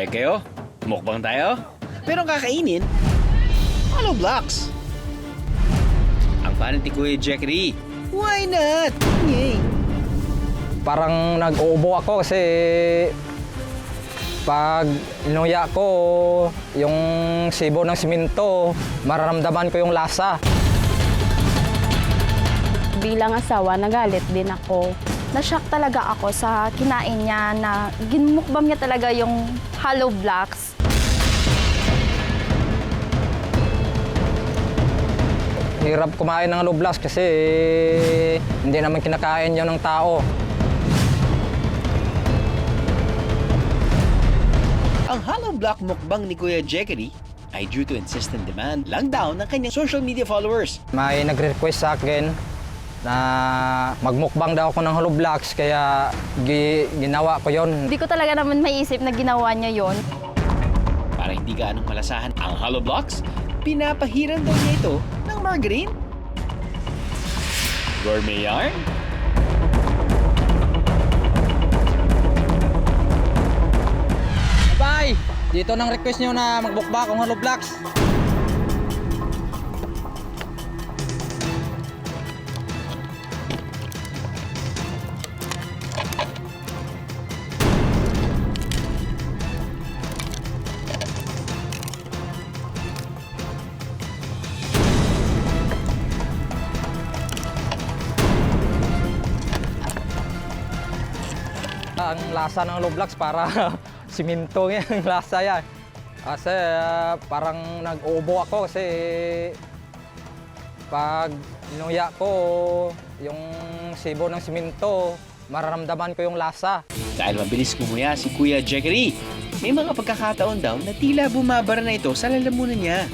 Payag kayo? Mukbang tayo? Pero ang kakainin, hollow blocks. Ang panit ni Kuya Jackery, why not? Yay! Parang nag-uubo ako kasi pag inuya ko yung sibo ng simento, mararamdaman ko yung lasa. Bilang asawa, nagalit din ako. Na-shock talaga ako sa kinain niya na ginmukbang niya talaga yung hollow blocks. Hirap kumain ng hollow blocks kasi hindi naman kinakain yun ng tao. Ang hollow block mukbang ni Kuya Jackery ay due to insistent demand lang daw ng kanyang social media followers. May nag-request sa akin na magmukbang daw ako ng hollow blocks kaya ginawa ko yon. Hindi ko talaga naman maiisip na ginawa niya yon. Para hindi gaanong malasahan ang hollow blocks, pinapahiran daw niya ito ng margarine. Gourmet yarn? Bye! Dito nang request nyo na magbukbak ang hollow blocks. Ang lasa ng hollow blocks para simento yung lasa yan. Kasi parang nag-uubo ako kasi pag inuya ko yung sibo ng simento, mararamdaman ko yung lasa. Dahil mabilis kumuya si Kuya Jackery, may mga pagkakataon daw na tila bumabara na ito sa lalamunan niya.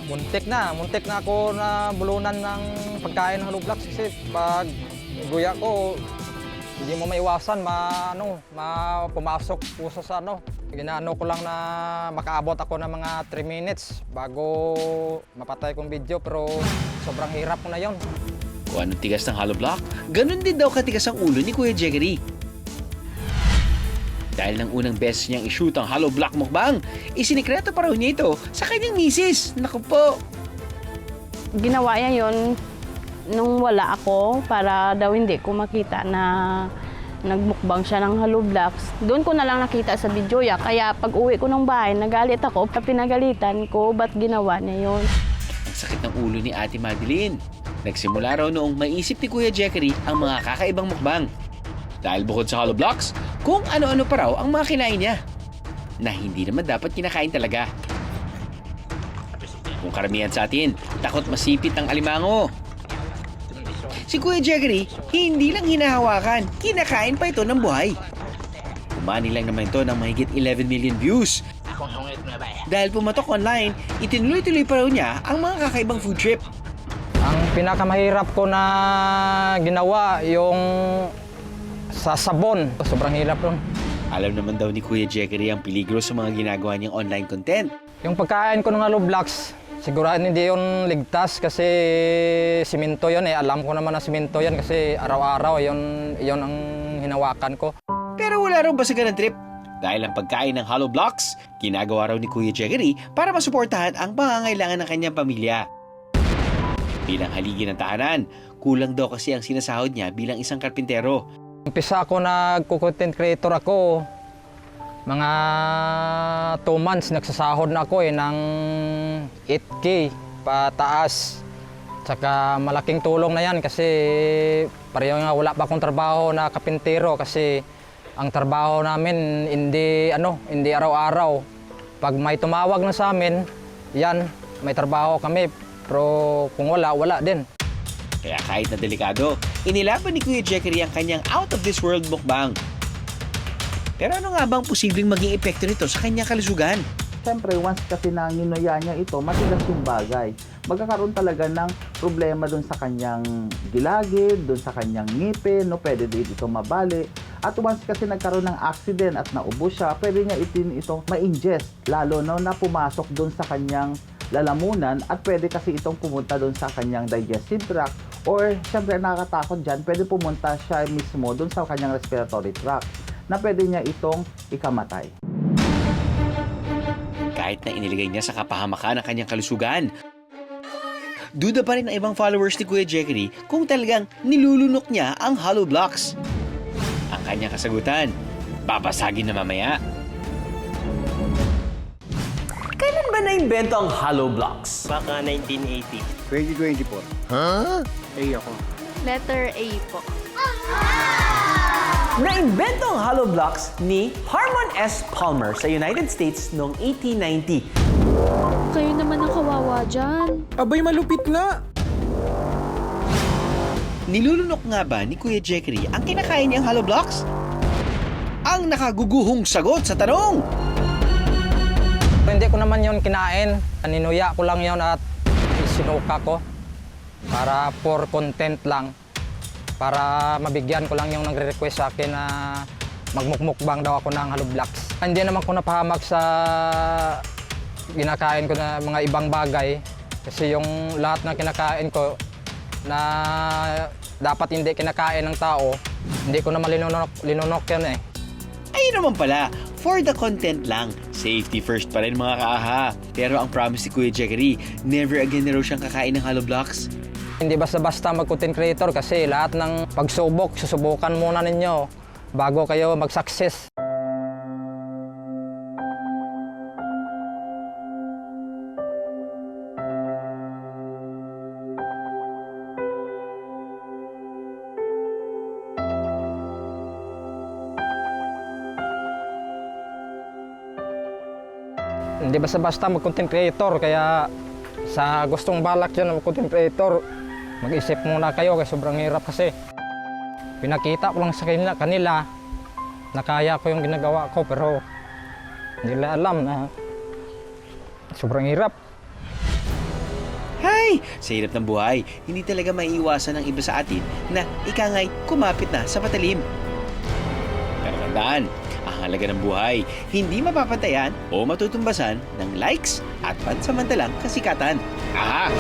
Muntik na ako na bulunan ng pagkain ng hollow blocks kasi pag guya ko, hindi mo maiwasan pumasok puso sa Ginaano ko lang na makaabot ako ng mga 3 minutes bago mapatay kong video pero sobrang hirap ko na yon. Kung anong tigas ng hollow block, ganun din daw katigas ang ulo ni Kuya Jackery. Dahil nang unang beses niyang i-shoot ang hollow block mukbang, isinikreto pa raw niya ito sa kanyang misis. Naku po! Ginawa niya yon nung wala ako para daw hindi ko makita na nagmukbang siya ng hollow blocks. Doon ko na lang nakita sa video ya. Kaya pag uwi ko ng bahay, nagalit ako. Pinagalitan ko, ba't ginawa niya yon? Ang sakit ng ulo ni Ate Madeline. Nagsimula raw noong maisip ni Kuya Jackery ang mga kakaibang mukbang. Dahil bukod sa hollow blocks, kung ano-ano pa raw ang mga kinain niya. Na hindi naman dapat kinakain talaga. Kung karamihan sa atin, takot masipit ang alimango. Si Kuya Jackery, hindi lang hinahawakan, kinakain pa ito ng buhay. Kumani lang naman ito ng mahigit 11 million views. Dahil pumatok online, itinuloy-tuloy pa raw niya ang mga kakaibang food trip. Ang pinakamahirap ko na ginawa yung sa sabon. Sobrang hirap nun. Alam naman daw ni Kuya Jackery ang peligro sa mga ginagawa niyang online content. Yung pagkain ko ng hollow blocks, siguro hindi yun ligtas kasi simento yun eh. Alam ko naman na simento yan kasi araw-araw yun ang hinawakan ko. Pero wala raw basagan ng trip. Dahil ang pagkain ng hollow blocks, ginagawa raw ni Kuya Jackery para masuportahan ang pangangailangan ng kanyang pamilya. Bilang haligi ng tahanan, kulang daw kasi ang sinasahod niya bilang isang karpintero. Umpisa ako nagko-content creator ako. Mga 2 months nagsasahod na ako ng 8K pataas. Tsaka malaking tulong na yan kasi pareho nga wala pa akong trabaho na kapintero kasi ang trabaho namin hindi araw-araw. Pag may tumawag na sa amin, yan, may trabaho kami. Pero kung wala din. Kaya kahit na delikado, inilaban ni Kuya Jackery ang kanyang out of this world mukbang. Pero ano nga bang posibleng maging epekto nito sa kanyang kalusugan? Siyempre, once kasi na nginuya niya ito, matigas yung bagay. Magkakaroon talaga ng problema dun sa kanyang gilagid, dun sa kanyang ngipin, pwede din ito mabali. At once kasi nagkaroon ng accident at naubo siya, pwede niya ito ma-ingest, lalo na pumasok dun sa kanyang lalamunan at pwede kasi itong pumunta dun sa kanyang digestive tract or siyempre nakakatakot dyan, pwede pumunta siya mismo dun sa kanyang respiratory tract na pwede niya itong ikamatay. kahit na inilagay niya sa kapahamakan ang kanyang kalusugan. Duda pa rin ang ibang followers ni Kuya Jackery kung talagang nilulunok niya ang hollow blocks. Ang kanyang kasagutan, babasagin na mamaya. Kailan ba naimbento ang hollow blocks? Baka 1980. 2024. Letter A po. Naimbento ang hollow blocks ni Harmon S. Palmer sa United States noong 1890. Kayo naman ang kawawa dyan. Abay, malupit nga. Nilulunok nga ba ni Kuya Jackery ang kinakain niyang hollow blocks? Ang nakaguguhong sagot sa tanong! Hindi ko naman yon kinain. Ninuya ko lang yon at sinuka ko para for content lang. Para mabigyan ko lang yung nagre-request sa akin na magmukmukbang daw ako ng hollow blocks. Hindi naman ko napahamak sa kinakain ko na mga ibang bagay. Kasi yung lahat na kinakain ko na dapat hindi kinakain ng tao, hindi ko naman linunok yan eh. Ayun naman pala, for the content lang. Safety first pa rin mga kaaha. Pero ang promise ni Kuya Jackery, never again na raw siyang kakain ng hollow blocks. Hindi basta-basta mag-content creator kasi lahat ng pagsubok, susubukan muna ninyo bago kayo mag-success. Hindi basta-basta mag-content creator kaya sa gustong balak dyan mag-content creator, mag-isip muna kayo kasi sobrang hirap kasi. Pinakita ko lang sa kanila na kaya ko yung ginagawa ko pero hindi nila alam na sobrang hirap. Hay! Sa hirap ng buhay, hindi talaga maiiwasan ng iba sa atin na ikangay kumapit na sa patalim. Pero tandaan, ang halaga ng buhay, hindi mapapantayan o matutumbasan ng likes at pansamantalang kasikatan. Aha!